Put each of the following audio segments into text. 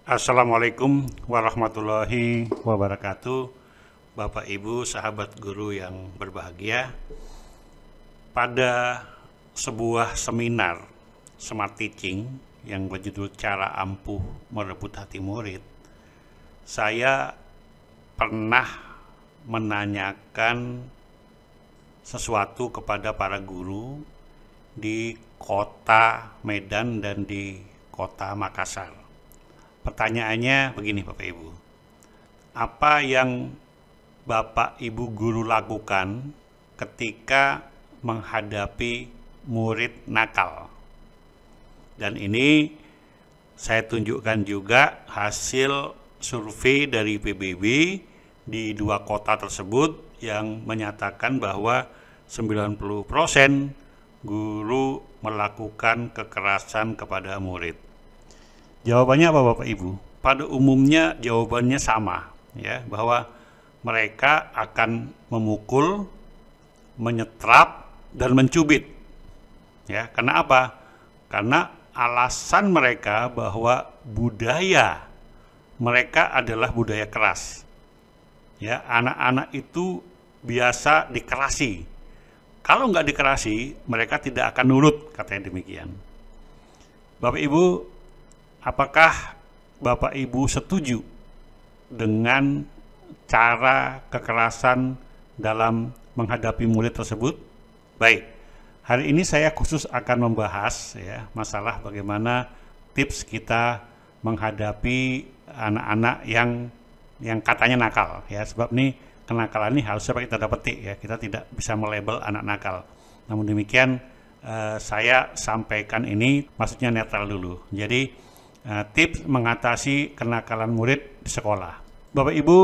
Assalamualaikum warahmatullahi wabarakatuh. Bapak Ibu, sahabat guru yang berbahagia. Pada sebuah seminar Smart Teaching yang berjudul Cara Ampuh Merebut Hati Murid, saya pernah menanyakan sesuatu kepada para guru di kota Medan dan di kota Makassar. Pertanyaannya begini Bapak Ibu, apa yang Bapak Ibu guru lakukan ketika menghadapi murid nakal? Dan ini saya tunjukkan juga hasil survei dari PBB di dua kota tersebut yang menyatakan bahwa 90% guru melakukan kekerasan kepada murid. Jawabannya apa Bapak Ibu? Pada umumnya jawabannya sama, ya, bahwa mereka akan memukul, menyetrap, dan mencubit. Ya, karena apa? Karena alasan mereka bahwa budaya mereka adalah budaya keras. Ya, anak-anak itu biasa dikerasi. Kalau nggak dikerasi, mereka tidak akan nurut, katanya demikian. Bapak Ibu, apakah Bapak Ibu setuju dengan cara kekerasan dalam menghadapi murid tersebut? Baik, hari ini saya khusus akan membahas masalah bagaimana tips kita menghadapi anak-anak yang katanya nakal, ya. Sebab ini kenakalan ini harus kita dapat petik, ya. Kita tidak bisa melabel anak nakal. Namun demikian saya sampaikan ini maksudnya netral dulu. Jadi tips mengatasi kenakalan murid di sekolah. Bapak Ibu,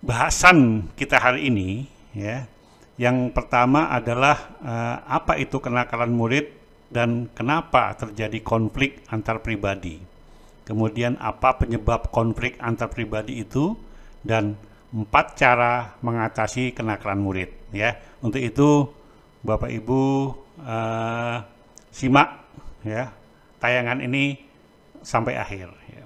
bahasan kita hari ini, ya, yang pertama adalah apa itu kenakalan murid dan kenapa terjadi konflik antar pribadi. Kemudian apa penyebab konflik antar pribadi itu, dan 4 cara mengatasi kenakalan murid. Ya, untuk itu Bapak Ibu simak ya tayangan ini sampai akhir. Ya.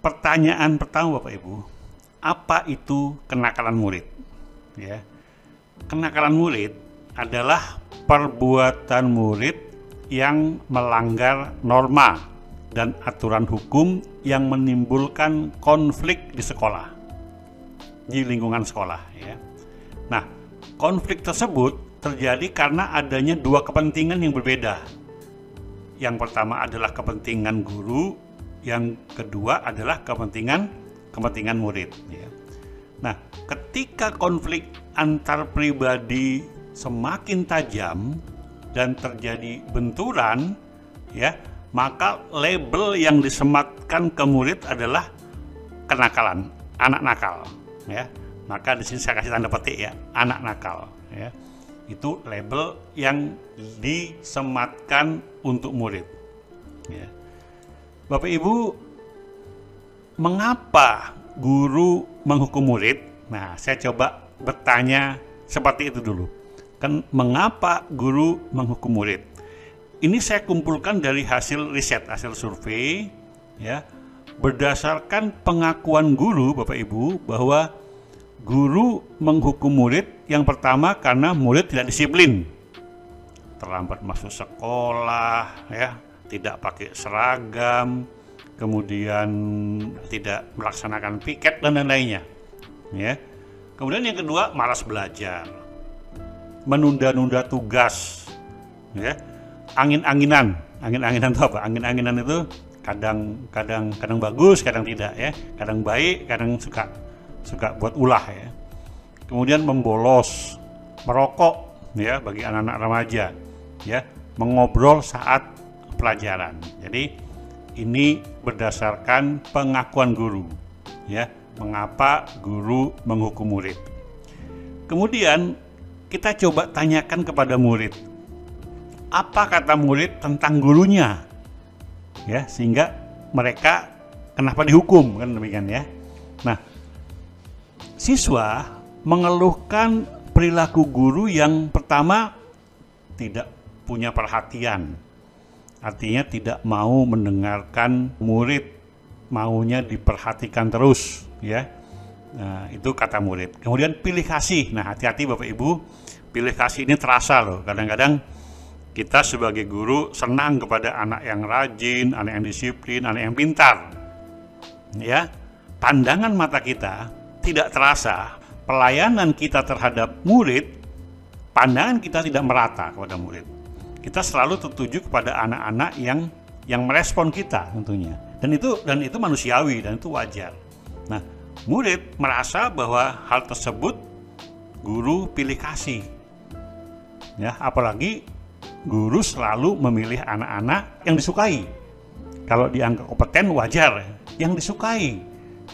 Pertanyaan pertama Bapak Ibu, apa itu kenakalan murid? Ya. Kenakalan murid adalah perbuatan murid yang melanggar norma dan aturan hukum yang menimbulkan konflik di sekolah, di lingkungan sekolah. Ya. Nah, konflik tersebut terjadi karena adanya dua kepentingan yang berbeda. Yang pertama adalah kepentingan guru, yang kedua adalah kepentingan murid. Ya. Nah, ketika konflik antar pribadi semakin tajam dan terjadi benturan, ya, maka label yang disematkan ke murid adalah kenakalan, anak nakal, ya. Maka di sini saya kasih tanda petik, ya, anak nakal, ya. Itu label yang disematkan untuk murid. Ya. Bapak Ibu, mengapa guru menghukum murid? Nah, saya coba bertanya seperti itu dulu. Mengapa guru menghukum murid? Ini saya kumpulkan dari hasil riset, hasil survei, ya, berdasarkan pengakuan guru Bapak Ibu bahwa guru menghukum murid yang pertama karena murid tidak disiplin, terlambat masuk sekolah, ya, tidak pakai seragam, kemudian tidak melaksanakan piket dan lain-lainnya. Ya. Kemudian yang kedua, malas belajar, menunda-nunda tugas, ya, angin-anginan itu apa? Angin-anginan itu kadang bagus, kadang tidak, ya, kadang baik, kadang suka buat ulah, ya. Kemudian membolos, merokok, ya, bagi anak-anak remaja, ya, mengobrol saat pelajaran. Jadi ini berdasarkan pengakuan guru, ya, mengapa guru menghukum murid. Kemudian kita coba tanyakan kepada murid, apa kata murid tentang gurunya, ya, sehingga mereka kenapa dihukum, kan demikian ya. Nah, siswa mengeluhkan perilaku guru yang pertama tidak punya perhatian, artinya tidak mau mendengarkan murid, maunya diperhatikan terus, ya. Nah, itu kata murid. Kemudian pilih kasih. Nah, hati-hati Bapak Ibu, pilih kasih ini terasa loh. Kadang-kadang kita sebagai guru senang kepada anak yang rajin, anak yang disiplin, anak yang pintar. Ya, pandangan mata kita tidak terasa, pelayanan kita terhadap murid, pandangan kita tidak merata kepada murid. Kita selalu tertuju kepada anak-anak yang merespon kita tentunya. Dan itu manusiawi dan itu wajar. Nah, murid merasa bahwa hal tersebut guru pilih kasih. Ya, apalagi guru selalu memilih anak-anak yang disukai. Kalau dianggap kompeten wajar, yang disukai,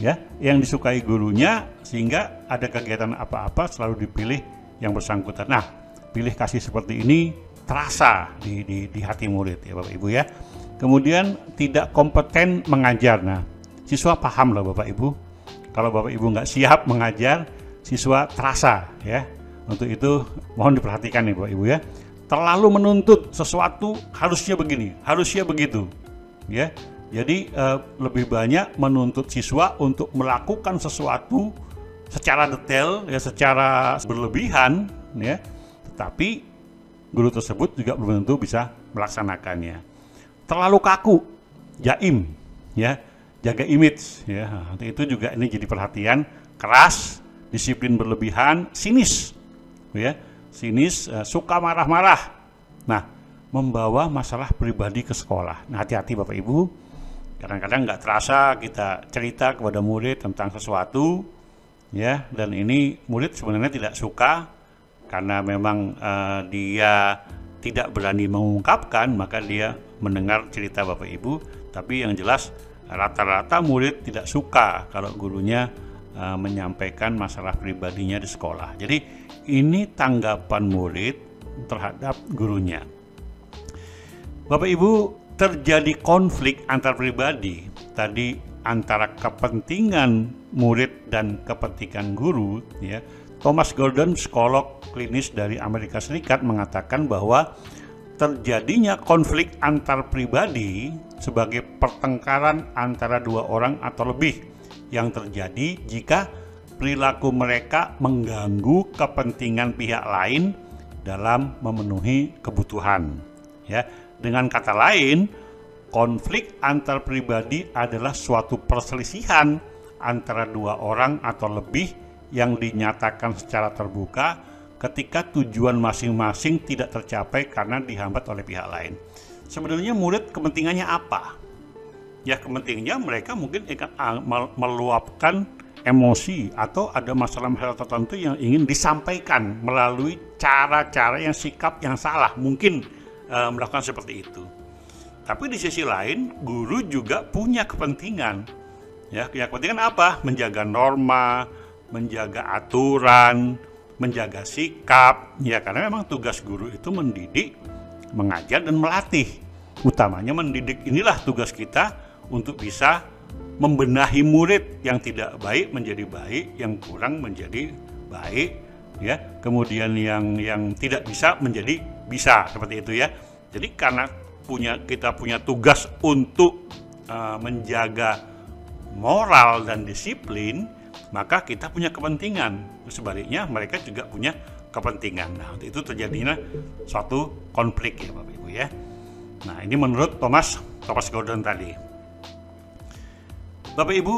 ya, yang disukai gurunya, sehingga ada kegiatan apa-apa selalu dipilih yang bersangkutan. Nah, pilih kasih seperti ini terasa di hati murid, ya Bapak Ibu ya. Kemudian tidak kompeten mengajar. Nah, siswa paham lah Bapak Ibu. Kalau Bapak Ibu nggak siap mengajar, siswa terasa ya. Untuk itu mohon diperhatikan nih Bapak Ibu ya. Terlalu menuntut sesuatu harusnya begini, harusnya begitu, ya. Jadi lebih banyak menuntut siswa untuk melakukan sesuatu secara detail, ya, secara berlebihan, ya. Tetapi guru tersebut juga belum tentu bisa melaksanakannya. Terlalu kaku, jaim, ya, jaga image, ya. Nah, itu juga ini jadi perhatian. Keras, disiplin berlebihan, sinis, ya. Sinis, suka marah-marah. Nah, membawa masalah pribadi ke sekolah. Nah, hati-hati Bapak Ibu. Kadang-kadang nggak terasa kita cerita kepada murid tentang sesuatu, ya, dan ini murid sebenarnya tidak suka karena memang dia tidak berani mengungkapkan, maka dia mendengar cerita Bapak Ibu. Tapi yang jelas rata-rata murid tidak suka kalau gurunya menyampaikan masalah pribadinya di sekolah. Jadi ini tanggapan murid terhadap gurunya. Bapak Ibu, terjadi konflik antar pribadi tadi antara kepentingan murid dan kepentingan guru, ya. Thomas Gordon, psikolog klinis dari Amerika Serikat, mengatakan bahwa terjadinya konflik antar pribadi sebagai pertengkaran antara dua orang atau lebih yang terjadi jika perilaku mereka mengganggu kepentingan pihak lain dalam memenuhi kebutuhan. Ya, dengan kata lain, konflik antar pribadi adalah suatu perselisihan antara dua orang atau lebih yang dinyatakan secara terbuka ketika tujuan masing-masing tidak tercapai karena dihambat oleh pihak lain. Sebenarnya murid kepentingannya apa? Ya, kepentingannya mereka mungkin akan meluapkan emosi atau ada masalah-masalah tertentu yang ingin disampaikan melalui cara-cara yang sikap yang salah, mungkin melakukan seperti itu. Tapi di sisi lain, guru juga punya kepentingan. Ya, kepentingan apa? Menjaga norma, menjaga aturan, menjaga sikap. Ya, karena memang tugas guru itu mendidik, mengajar dan melatih. Utamanya mendidik, inilah tugas kita untuk bisa membenahi murid yang tidak baik menjadi baik, yang kurang menjadi baik, ya. Kemudian yang tidak bisa menjadi bisa, seperti itu ya. Jadi karena kita punya tugas untuk menjaga moral dan disiplin, maka kita punya kepentingan. Sebaliknya mereka juga punya kepentingan. Nah, itu terjadinya suatu konflik ya Bapak Ibu ya. Nah, ini menurut Thomas Gordon tadi. Bapak Ibu,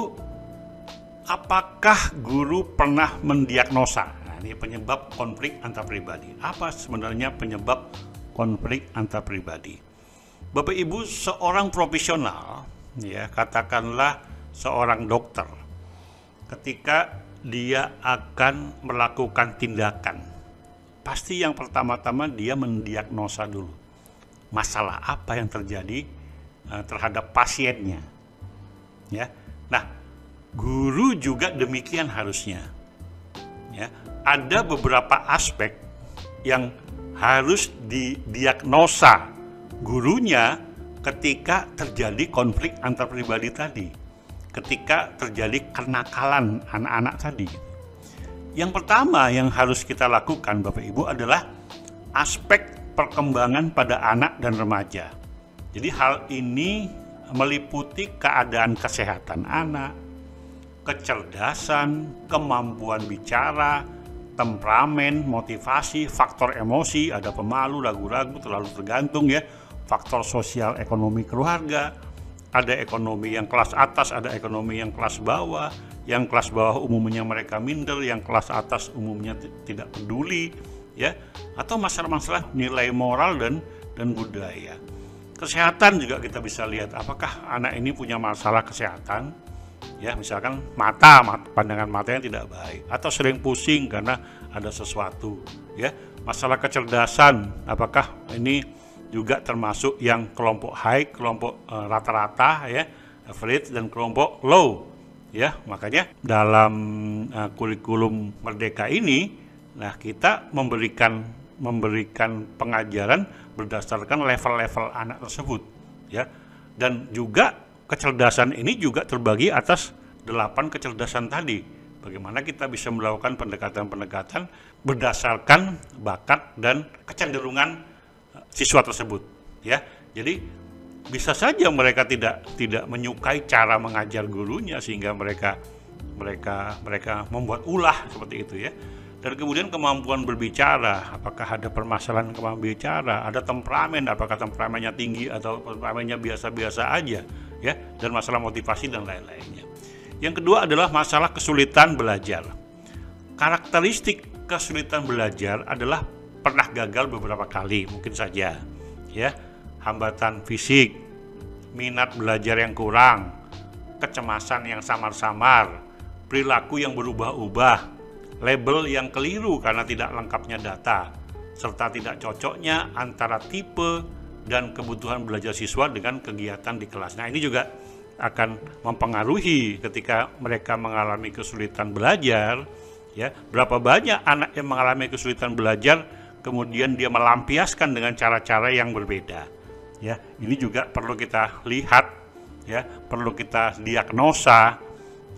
apakah guru pernah mendiagnosa? Nah, ini penyebab konflik antar pribadi. Apa sebenarnya penyebab konflik antar pribadi? Bapak Ibu, seorang profesional, ya, katakanlah seorang dokter, ketika dia akan melakukan tindakan, pasti yang pertama-tama dia mendiagnosa dulu masalah apa yang terjadi terhadap pasiennya, ya. Nah, guru juga demikian harusnya. Ya, ada beberapa aspek yang harus didiagnosa gurunya ketika terjadi konflik antar pribadi tadi, ketika terjadi kenakalan anak-anak tadi. Yang pertama yang harus kita lakukan Bapak Ibu adalah aspek perkembangan pada anak dan remaja. Jadi hal ini meliputi keadaan kesehatan anak, kecerdasan, kemampuan bicara, temperamen, motivasi, faktor emosi, ada pemalu, ragu-ragu, terlalu tergantung ya, faktor sosial ekonomi keluarga, ada ekonomi yang kelas atas, ada ekonomi yang kelas bawah, yang kelas bawah umumnya mereka minder, yang kelas atas umumnya tidak peduli ya, atau masalah-masalah nilai moral dan budaya. Kesehatan juga kita bisa lihat apakah anak ini punya masalah kesehatan ya, misalkan pandangan matanya tidak baik, atau sering pusing karena ada sesuatu ya. Masalah kecerdasan, apakah ini juga termasuk yang kelompok high, kelompok rata-rata ya, average, dan kelompok low ya. Makanya dalam kurikulum Merdeka ini, nah kita memberikan pengajaran berdasarkan level-level anak tersebut ya. Dan juga kecerdasan ini juga terbagi atas 8 kecerdasan tadi. Bagaimana kita bisa melakukan pendekatan-pendekatan berdasarkan bakat dan kecenderungan siswa tersebut ya. Jadi bisa saja mereka tidak menyukai cara mengajar gurunya sehingga mereka membuat ulah seperti itu ya. Dan kemudian kemampuan berbicara, apakah ada permasalahan kemampuan bicara, ada temperamen, apakah temperamennya tinggi atau temperamennya biasa-biasa aja ya, dan masalah motivasi dan lain-lainnya. Yang kedua adalah masalah kesulitan belajar. Karakteristik kesulitan belajar adalah pernah gagal beberapa kali mungkin saja ya, hambatan fisik, minat belajar yang kurang, kecemasan yang samar-samar, perilaku yang berubah-ubah, label yang keliru karena tidak lengkapnya data, serta tidak cocoknya antara tipe dan kebutuhan belajar siswa dengan kegiatan di kelas. Nah, ini juga akan mempengaruhi ketika mereka mengalami kesulitan belajar ya. Berapa banyak anak yang mengalami kesulitan belajar kemudian dia melampiaskan dengan cara-cara yang berbeda ya. Ini juga perlu kita lihat ya, perlu kita diagnosa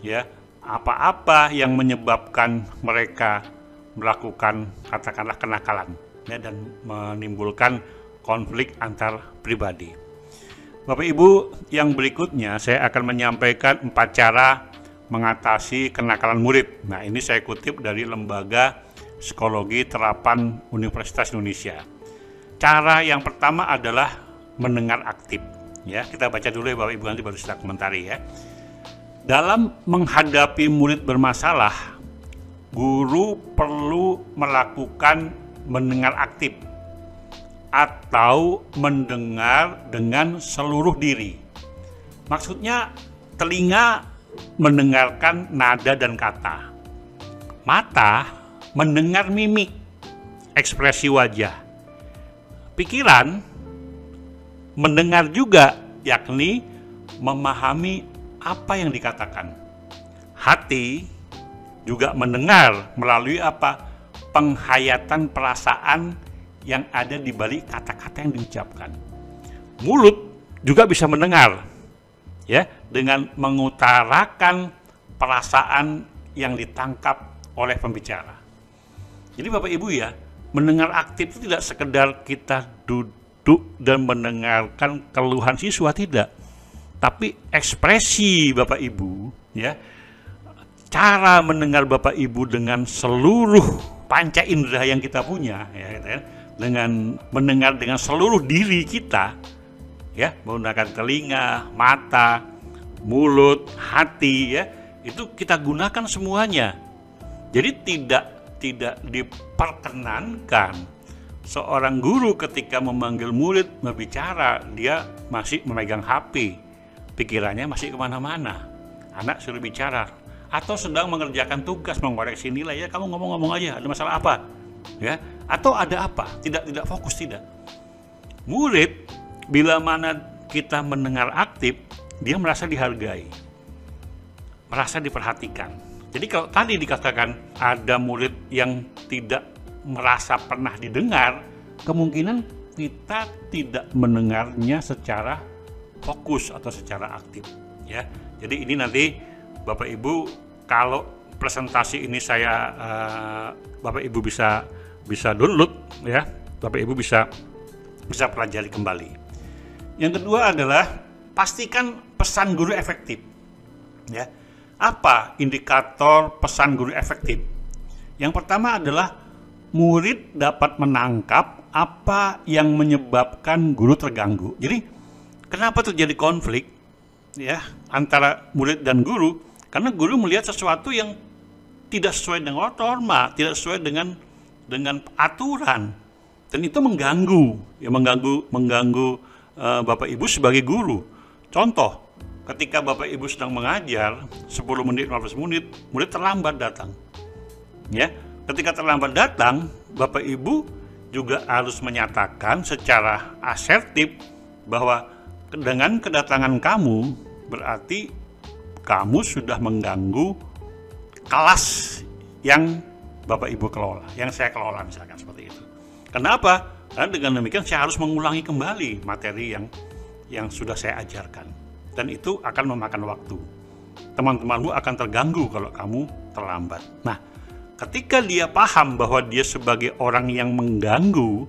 ya, apa-apa yang menyebabkan mereka melakukan katakanlah kenakalan ya, dan menimbulkan konflik antar pribadi. Bapak Ibu, yang berikutnya saya akan menyampaikan 4 cara mengatasi kenakalan murid. Nah, ini saya kutip dari Lembaga Psikologi Terapan Universitas Indonesia. Cara yang pertama adalah mendengar aktif ya. Kita baca dulu ya Bapak Ibu, nanti baru kita komentari ya. Dalam menghadapi murid bermasalah, guru perlu melakukan mendengar aktif atau mendengar dengan seluruh diri. Maksudnya telinga mendengarkan nada dan kata, mata mendengar mimik, ekspresi wajah, pikiran mendengar juga, yakni memahami apa yang dikatakan. Hati juga mendengar melalui apa? Penghayatan perasaan yang ada di balik kata-kata yang diucapkan. Mulut juga bisa mendengar ya, dengan mengutarakan perasaan yang ditangkap oleh pembicara. Jadi Bapak Ibu ya, mendengar aktif itu tidak sekedar kita duduk dan mendengarkan keluhan siswa, tidak. Tapi ekspresi Bapak Ibu ya, cara mendengar Bapak Ibu dengan seluruh panca indera yang kita punya ya, dengan mendengar dengan seluruh diri kita ya, menggunakan telinga, mata, mulut, hati ya, itu kita gunakan semuanya. Jadi tidak diperkenankan seorang guru ketika memanggil murid berbicara dia masih memegang HP, pikirannya masih kemana-mana. Anak suruh bicara atau sedang mengerjakan tugas, mengoreksi nilai, ya kamu ngomong-ngomong aja, ada masalah apa ya, atau ada apa, tidak fokus, tidak. Murid bila mana kita mendengar aktif, dia merasa dihargai, merasa diperhatikan. Jadi kalau tadi dikatakan ada murid yang tidak merasa pernah didengar, kemungkinan kita tidak mendengarnya secara fokus atau secara aktif, ya. Jadi ini nanti Bapak Ibu, kalau presentasi ini Bapak Ibu bisa download, ya. Bapak Ibu bisa pelajari kembali. Yang kedua adalah pastikan pesan guru efektif, ya. Apa indikator pesan guru efektif? Yang pertama adalah murid dapat menangkap apa yang menyebabkan guru terganggu. Jadi kenapa terjadi konflik, ya, antara murid dan guru? Karena guru melihat sesuatu yang tidak sesuai dengan norma, tidak sesuai dengan aturan, dan itu mengganggu Bapak Ibu sebagai guru. Contoh, ketika Bapak Ibu sedang mengajar 10 menit, 15 menit, murid terlambat datang. Ya, ketika terlambat datang, Bapak Ibu juga harus menyatakan secara asertif bahwa dengan kedatangan kamu berarti kamu sudah mengganggu kelas yang Bapak Ibu kelola, yang saya kelola, misalkan seperti itu. Kenapa? Karena dengan demikian saya harus mengulangi kembali materi yang sudah saya ajarkan, dan itu akan memakan waktu. Teman-temanmu akan terganggu kalau kamu terlambat. Nah, ketika dia paham bahwa dia sebagai orang yang mengganggu,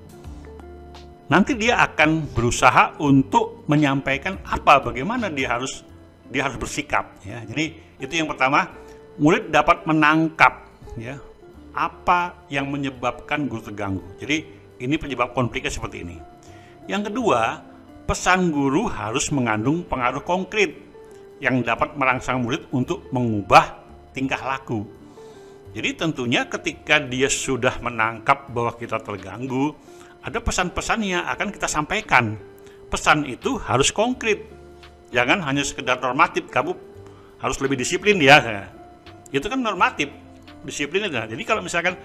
nanti dia akan berusaha untuk menyampaikan bagaimana dia harus bersikap, ya. Jadi itu yang pertama, murid dapat menangkap, ya, apa yang menyebabkan guru terganggu. Jadi ini penyebab konfliknya seperti ini. Yang kedua, pesan guru harus mengandung pengaruh konkret yang dapat merangsang murid untuk mengubah tingkah laku. Jadi tentunya ketika dia sudah menangkap bahwa kita terganggu, ada pesan-pesan yang akan kita sampaikan. Pesan itu harus konkret, jangan hanya sekedar normatif, kamu harus lebih disiplin ya. Itu kan normatif, disiplin aja. Jadi kalau misalkan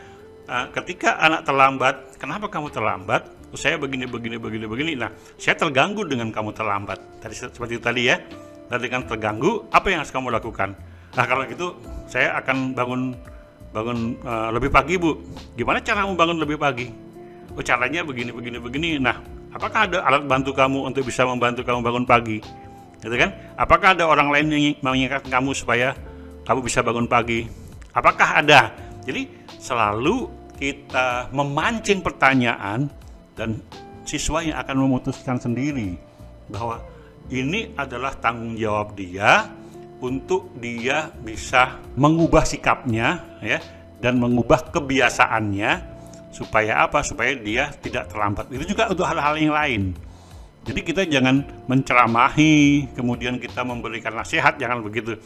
ketika anak terlambat, kenapa kamu terlambat? Saya begini. Nah, saya terganggu dengan kamu terlambat. Seperti itu tadi ya. Dan dengan terganggu, apa yang harus kamu lakukan? Nah, kalau gitu saya akan bangun lebih pagi, Bu. Gimana cara kamu bangun lebih pagi? Oh, caranya begini. Nah, apakah ada alat bantu kamu untuk bisa membantu kamu bangun pagi? Gitu kan? Apakah ada orang lain yang mengingatkan kamu supaya kamu bisa bangun pagi? Apakah ada? Jadi selalu kita memancing pertanyaan, dan siswa yang akan memutuskan sendiri bahwa ini adalah tanggung jawab dia untuk dia bisa mengubah sikapnya, ya, dan mengubah kebiasaannya supaya apa? Supaya dia tidak terlambat. Itu juga untuk hal-hal yang lain. Jadi kita jangan menceramahi, kemudian kita memberikan nasihat, jangan begitu.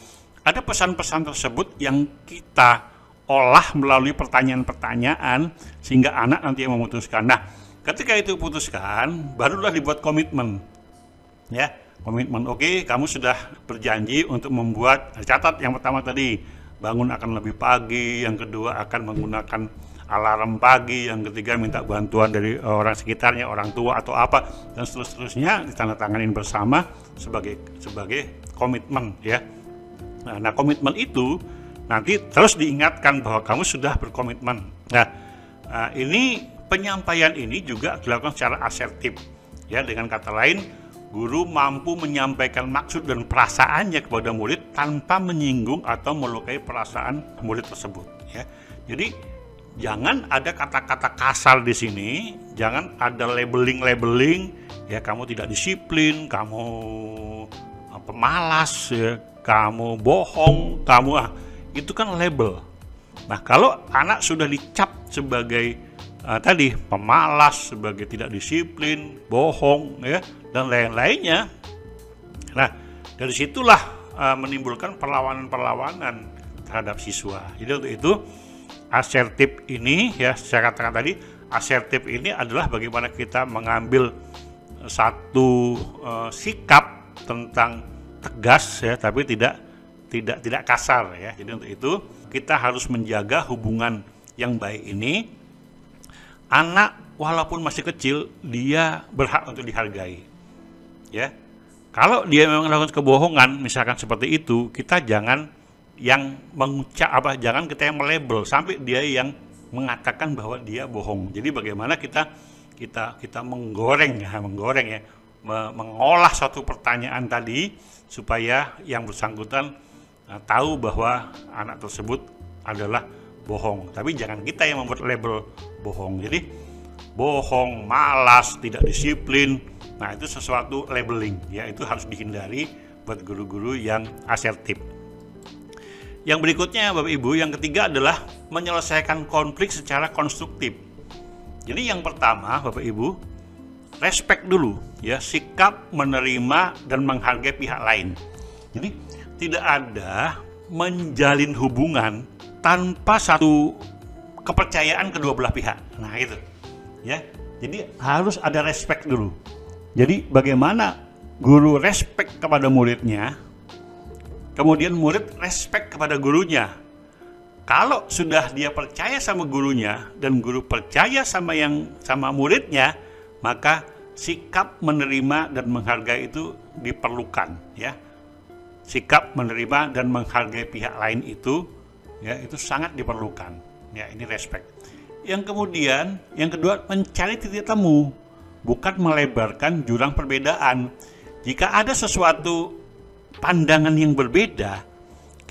Ada pesan-pesan tersebut yang kita olah melalui pertanyaan-pertanyaan sehingga anak nanti yang memutuskan. Nah, ketika itu putuskan, barulah dibuat komitmen, ya. Komitmen, oke, kamu sudah berjanji untuk membuat, catat yang pertama tadi, bangun akan lebih pagi, yang kedua akan menggunakan alarm pagi, yang ketiga minta bantuan dari orang sekitarnya, orang tua atau apa, dan seterusnya ditandatanganin bersama sebagai komitmen, ya. Nah, komitmen itu nanti terus diingatkan bahwa kamu sudah berkomitmen. Nah, ini penyampaian ini juga dilakukan secara asertif, ya. Dengan kata lain, guru mampu menyampaikan maksud dan perasaannya kepada murid tanpa menyinggung atau melukai perasaan murid tersebut, ya. Jadi jangan ada kata-kata kasar di sini, jangan ada labeling, ya, kamu tidak disiplin, kamu pemalas, ya, kamu bohong, itu kan label. Nah, kalau anak sudah dicap sebagai tadi pemalas, sebagai tidak disiplin, bohong, ya, dan lain-lainnya, nah dari situlah menimbulkan perlawanan terhadap siswa. Jadi untuk itu asertif ini, ya, saya katakan tadi, asertif ini adalah bagaimana kita mengambil satu sikap tentang tegas, ya, tapi tidak kasar, ya. Jadi untuk itu kita harus menjaga hubungan yang baik ini. Anak walaupun masih kecil, dia berhak untuk dihargai, ya. Kalau dia memang melakukan kebohongan, misalkan seperti itu, kita jangan yang jangan kita yang melabel sampai dia yang mengatakan bahwa dia bohong. Jadi bagaimana kita kita menggoreng ya, mengolah suatu pertanyaan tadi supaya yang bersangkutan tahu bahwa anak tersebut adalah bohong. Tapi jangan kita yang membuat label bohong. Jadi bohong, malas, tidak disiplin, nah itu sesuatu labeling ya, itu harus dihindari buat guru-guru yang asertif. Yang berikutnya Bapak Ibu, yang ketiga adalah menyelesaikan konflik secara konstruktif. Jadi yang pertama Bapak Ibu, respect dulu ya, sikap menerima dan menghargai pihak lain. Jadi tidak ada menjalin hubungan tanpa satu kepercayaan kedua belah pihak. Nah itu ya, jadi harus ada respect dulu. Jadi bagaimana guru respect kepada muridnya, kemudian murid respect kepada gurunya. Kalau sudah dia percaya sama gurunya dan guru percaya sama muridnya, maka sikap menerima dan menghargai itu diperlukan ya. Sikap menerima dan menghargai pihak lain itu ya, itu sangat diperlukan. Ya, ini respect. Yang kemudian, yang kedua, mencari titik temu, bukan melebarkan jurang perbedaan. Jika ada sesuatu pandangan yang berbeda,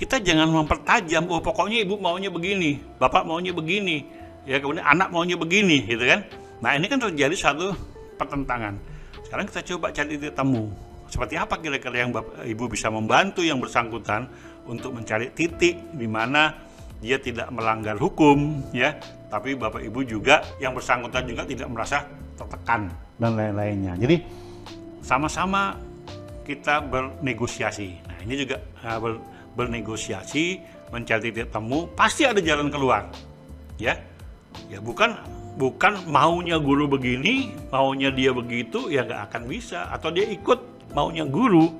kita jangan mempertajam, oh pokoknya ibu maunya begini, bapak maunya begini, ya kemudian anak maunya begini, gitu kan. Nah ini kan terjadi suatu pertentangan. Sekarang kita coba cari titik temu. Seperti apa kira-kira yang bapak ibu bisa membantu yang bersangkutan untuk mencari titik di mana dia tidak melanggar hukum, ya, tapi bapak ibu juga yang bersangkutan juga tidak merasa tertekan dan lain-lainnya. Jadi sama-sama kita bernegosiasi. Nah ini juga bernegosiasi, mencari titik temu, pasti ada jalan keluar, ya bukan maunya guru begini, maunya dia begitu, ya nggak akan bisa, atau dia ikut maunya guru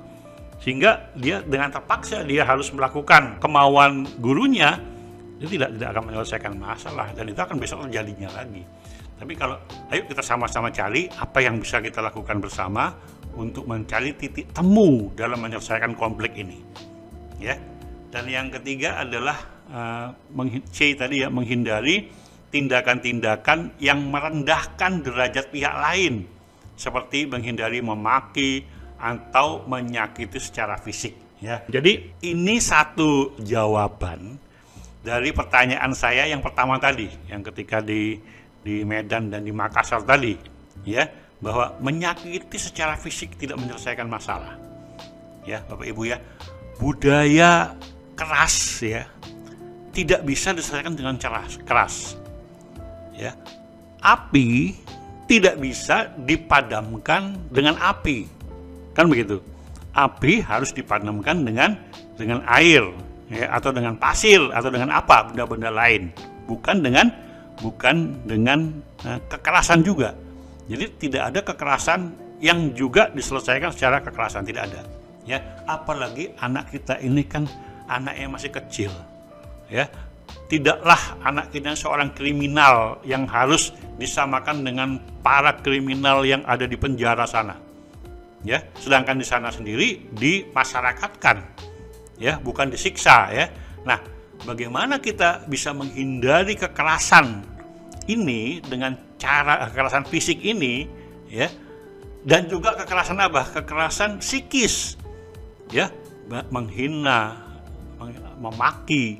sehingga dia dengan terpaksa dia harus melakukan kemauan gurunya, itu tidak akan menyelesaikan masalah dan itu akan besok terjadinya lagi. Tapi kalau ayo kita sama-sama cari apa yang bisa kita lakukan bersama untuk mencari titik temu dalam menyelesaikan konflik ini, ya. Dan yang ketiga adalah menghindari tindakan-tindakan yang merendahkan derajat pihak lain, seperti menghindari memaki atau menyakiti secara fisik, ya. Jadi ini satu jawaban dari pertanyaan saya yang pertama tadi, yang ketika di Medan dan di Makassar tadi, ya, bahwa menyakiti secara fisik tidak menyelesaikan masalah, ya Bapak Ibu ya. Budaya keras ya tidak bisa diselesaikan dengan cara keras, ya. Api tidak bisa dipadamkan dengan api, kan begitu. Api harus dipadamkan dengan air, ya, atau dengan pasir atau dengan apa, benda-benda lain, bukan dengan kekerasan juga. Jadi tidak ada kekerasan yang juga diselesaikan secara kekerasan, tidak ada, ya. Apalagi anak kita ini kan anak yang masih kecil, ya. Tidaklah anak kita seorang kriminal yang harus disamakan dengan para kriminal yang ada di penjara sana, ya. Sedangkan di sana sendiri dimasyarakatkan, ya, bukan disiksa, ya. Nah, bagaimana kita bisa menghindari kekerasan ini dengan cara kekerasan fisik ini, ya, dan juga kekerasan apa? Kekerasan psikis, ya, menghina, memaki,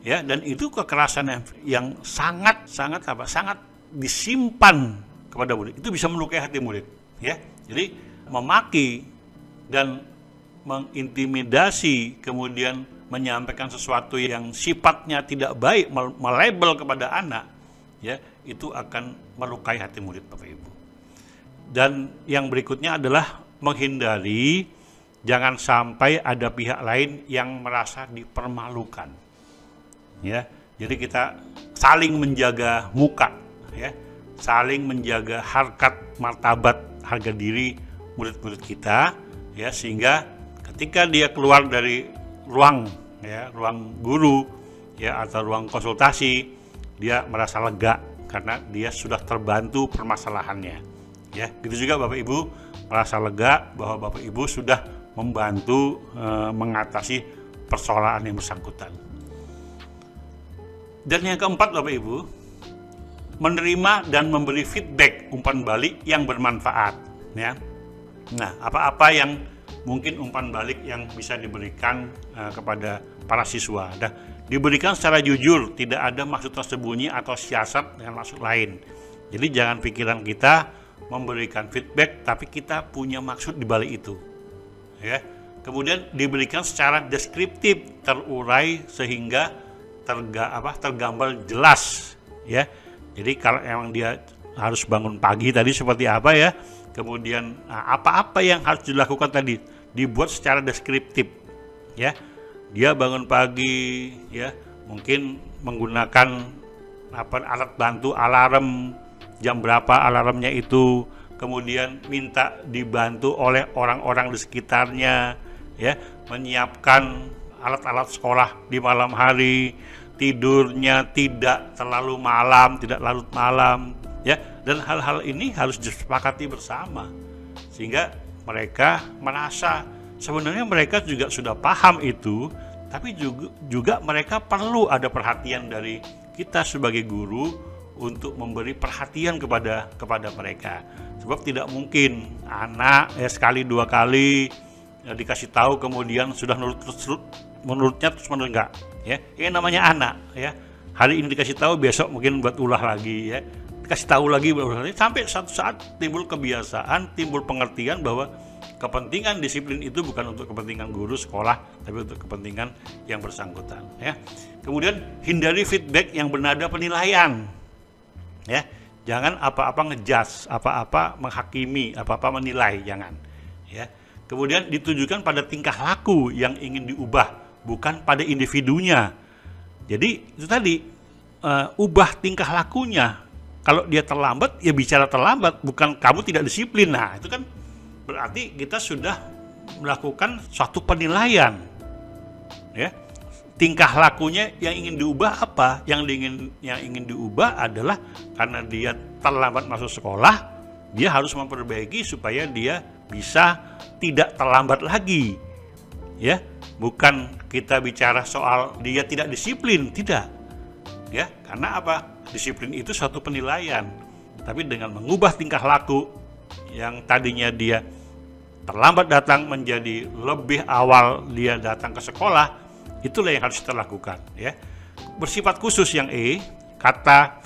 ya, dan itu kekerasan yang sangat disimpan kepada murid. Itu bisa melukai hati murid, ya. Jadi memaki dan mengintimidasi, kemudian menyampaikan sesuatu yang sifatnya tidak baik, melabel kepada anak, ya, itu akan melukai hati murid Bapak Ibu. Dan yang berikutnya adalah menghindari jangan sampai ada pihak lain yang merasa dipermalukan, ya. Jadi kita saling menjaga muka, ya, saling menjaga harkat, martabat, harga diri murid-murid kita, ya, sehingga ketika dia keluar dari ruang guru, ya, atau ruang konsultasi, dia merasa lega karena dia sudah terbantu permasalahannya, ya. Gitu juga Bapak Ibu merasa lega bahwa Bapak Ibu sudah membantu mengatasi persoalan yang bersangkutan. Dan yang keempat Bapak Ibu, menerima dan memberi feedback umpan balik yang bermanfaat, ya. Nah, apa-apa yang mungkin umpan balik yang bisa diberikan kepada para siswa? Diberikan secara jujur, tidak ada maksud tersembunyi atau siasat dengan maksud lain. Jadi jangan pikiran kita memberikan feedback, tapi kita punya maksud di balik itu, ya. Kemudian diberikan secara deskriptif, terurai sehingga tergambar jelas, ya. Jadi kalau emang dia harus bangun pagi tadi seperti apa, ya, kemudian apa-apa yang harus dilakukan tadi dibuat secara deskriptif, ya. Dia bangun pagi, ya, mungkin menggunakan alat bantu alarm, jam berapa alarmnya itu, kemudian minta dibantu oleh orang-orang di sekitarnya, ya, menyiapkan alat-alat sekolah di malam hari, tidurnya tidak terlalu malam, tidak larut malam, ya, dan hal-hal ini harus disepakati bersama sehingga mereka merasa sebenarnya mereka juga sudah paham itu, tapi juga mereka perlu ada perhatian dari kita sebagai guru untuk memberi perhatian kepada mereka. Sebab tidak mungkin anak sekali dua kali dikasih tahu kemudian sudah menurutnya terus enggak, ya. Ini namanya anak, ya. Hari ini dikasih tahu, besok mungkin buat ulah lagi, ya. Dikasih tahu lagi, sampai satu saat timbul kebiasaan, timbul pengertian bahwa kepentingan disiplin itu bukan untuk kepentingan guru sekolah, tapi untuk kepentingan yang bersangkutan, ya. Kemudian hindari feedback yang bernada penilaian, ya. Jangan apa-apa ngejudge, apa-apa menghakimi, apa-apa menilai, jangan, ya. Kemudian ditujukan pada tingkah laku yang ingin diubah, bukan pada individunya. Jadi itu tadi, ubah tingkah lakunya. Kalau dia terlambat, ya bicara terlambat, bukan kamu tidak disiplin. Nah, itu kan berarti kita sudah melakukan suatu penilaian, ya. Tingkah lakunya yang ingin diubah apa? Yang ingin diubah adalah karena dia terlambat masuk sekolah, dia harus memperbaiki supaya dia bisa tidak terlambat lagi, ya. Bukan kita bicara soal dia tidak disiplin, tidak, ya. Karena apa? Disiplin itu suatu penilaian. Tapi dengan mengubah tingkah laku yang tadinya dia terlambat datang menjadi lebih awal dia datang ke sekolah, itulah yang harus kita lakukan, ya. Bersifat khusus yang kata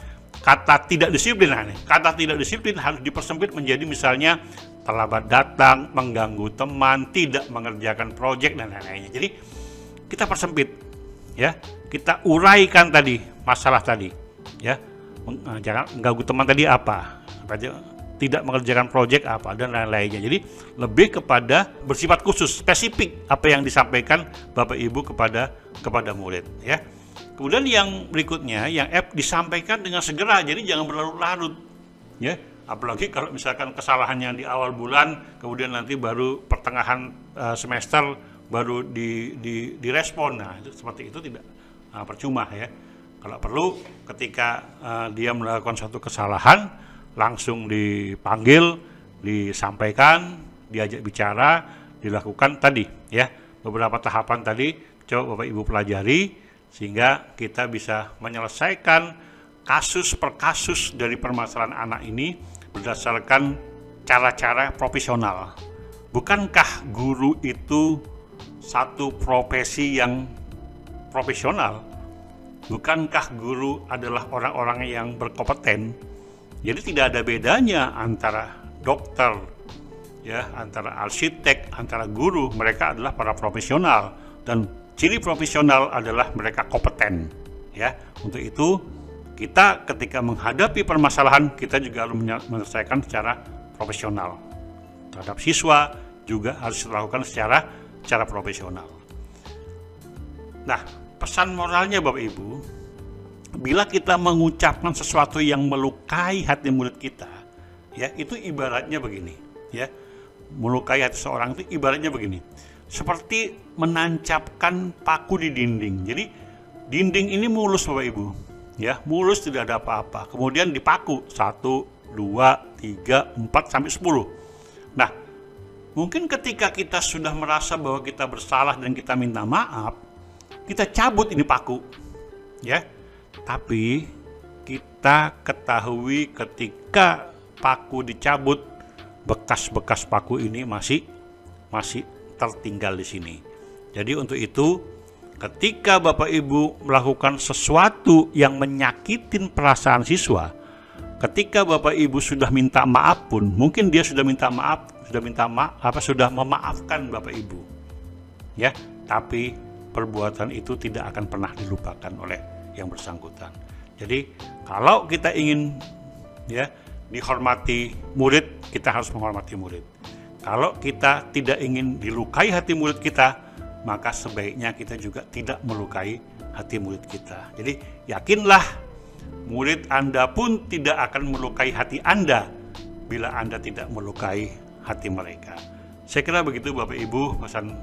tidak disiplin. Nah, kata tidak disiplin harus dipersempit menjadi misalnya terlambat datang, mengganggu teman, tidak mengerjakan proyek dan lain-lainnya. Jadi kita persempit, ya. Kita uraikan tadi masalah tadi, ya. Jangan mengganggu teman tadi apa, tidak mengerjakan proyek apa dan lain-lainnya. Jadi lebih kepada bersifat khusus, spesifik apa yang disampaikan Bapak Ibu kepada murid, ya. Kemudian yang berikutnya, yang F, disampaikan dengan segera, jadi jangan berlarut-larut, ya. Apalagi kalau misalkan kesalahannya di awal bulan, kemudian nanti baru pertengahan semester baru direspon. Nah, itu seperti itu tidak percuma, ya. Kalau perlu ketika dia melakukan suatu kesalahan, langsung dipanggil, disampaikan, diajak bicara, dilakukan tadi, ya. Beberapa tahapan tadi coba Bapak Ibu pelajari sehingga kita bisa menyelesaikan kasus per kasus dari permasalahan anak ini berdasarkan cara-cara profesional. Bukankah guru itu satu profesi yang profesional? Bukankah guru adalah orang-orang yang berkompeten? Jadi tidak ada bedanya antara dokter, ya, antara arsitek, antara guru. Mereka adalah para profesional dan ciri profesional adalah mereka kompeten, ya. Untuk itu kita ketika menghadapi permasalahan, kita juga harus menyelesaikan secara profesional. Terhadap siswa juga harus dilakukan secara profesional. Nah, pesan moralnya Bapak Ibu, bila kita mengucapkan sesuatu yang melukai hati murid kita, ya, itu ibaratnya begini, ya. Melukai hati seorang itu ibaratnya begini. Seperti menancapkan paku di dinding. Jadi dinding ini mulus Bapak Ibu, ya, mulus, tidak ada apa-apa. Kemudian dipaku 1, 2, 3, 4 sampai 10. Nah, mungkin ketika kita sudah merasa bahwa kita bersalah dan kita minta maaf, kita cabut ini paku, ya. Tapi kita ketahui ketika paku dicabut, bekas-bekas paku ini masih tertinggal di sini. Jadi untuk itu, ketika Bapak Ibu melakukan sesuatu yang menyakitin perasaan siswa, ketika Bapak Ibu sudah minta maaf pun, mungkin dia sudah memaafkan Bapak Ibu, ya, tapi perbuatan itu tidak akan pernah dilupakan oleh yang bersangkutan. Jadi kalau kita ingin, ya, dihormati murid, kita harus menghormati murid. Kalau kita tidak ingin dilukai hati murid kita, maka sebaiknya kita juga tidak melukai hati murid kita. Jadi yakinlah, murid Anda pun tidak akan melukai hati Anda bila Anda tidak melukai hati mereka. Saya kira begitu Bapak Ibu pesan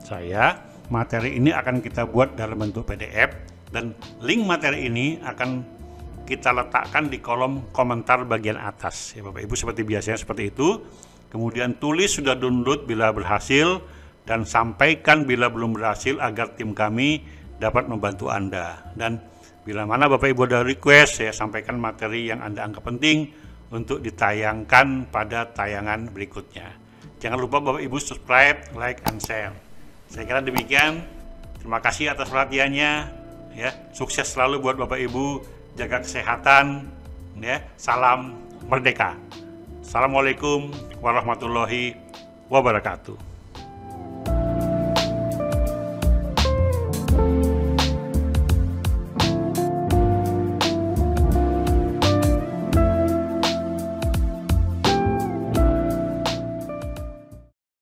saya. Materi ini akan kita buat dalam bentuk PDF, dan link materi ini akan kita letakkan di kolom komentar bagian atas, ya Bapak Ibu, seperti biasanya seperti itu. Kemudian tulis sudah download bila berhasil, dan sampaikan bila belum berhasil agar tim kami dapat membantu Anda. Dan bila mana Bapak Ibu ada request, saya sampaikan materi yang Anda anggap penting untuk ditayangkan pada tayangan berikutnya. Jangan lupa Bapak Ibu subscribe, like, and share. Saya kira demikian. Terima kasih atas perhatiannya, ya. Sukses selalu buat Bapak Ibu, jaga kesehatan, ya. Salam merdeka. Assalamualaikum warahmatullahi wabarakatuh.